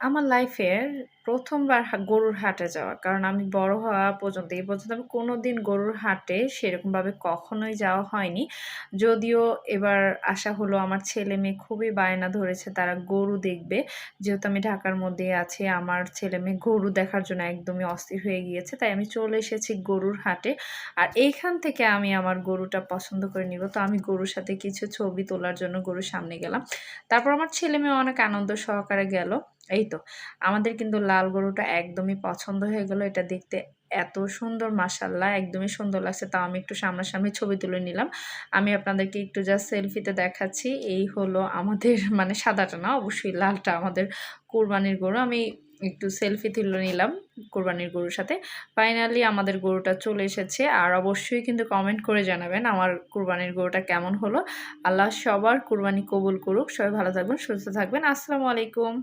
আমার লাইফের ১ম বার গরুর হাটে যাওয়া। কারণ আমি বড় হওয়া পর্যন্ত এই পর্যন্ত আমি কোনোদিন গরুর হাটে সেরকমভাবে কখনোই যাওয়া হয়নি। যদিও এবার আশা হলো আমার ছেলে-মেয়ে খুবই বায়না ধরেছে তারা গরু দেখবে। যেহেতু আমি ঢাকার মধ্যেই আছি, আমার ছেলে-মেয়ে গরু দেখার জন্য একদমই অস্থির হয়ে গিয়েছে। তাই আমি চলে এসেছি গরুর হাটে। আর এইখান থেকে আমি আমার গরুটা পছন্দ করে নিব। তো আমি গরুর সাথে কিছু ছবি তোলার জন্য গরুর সামনে গেলাম। তারপর আমার ছেলে-মেয়ে অনেক আনন্দ সহকারে গেল। এই তো। আমাদের কিন্তু লাল গরুটা একদমই পছন্দ হয়ে গেল। এটা দেখতে এত সুন্দর মাশাআল্লাহ একদমই সুন্দর লাগছে। তাও আমি একটু সামনাসামনি ছবি তুলে নিলাম। আমি আপনাদেরকে একটু জাস্ট সেলফিতে দেখাচ্ছি। এই হলো আমাদের মানে সাদাটা না অবশ্যই লালটা আমাদের কোরবানির গরু। আমি একটু সেলফি তুলে নিলাম কোরবানির গরুর সাথে। ফাইনালি আমাদের গরুটা চলে এসেছে। আর অবশ্যই কিন্তু কমেন্ট করে জানাবেন আমার কোরবানির গরুটা কেমন হলো। আল্লাহ সবার কোরবানি কবুল করুক। সবাই ভালো থাকবেন, সুস্থ থাকবেন। আসসালামু আলাইকুম।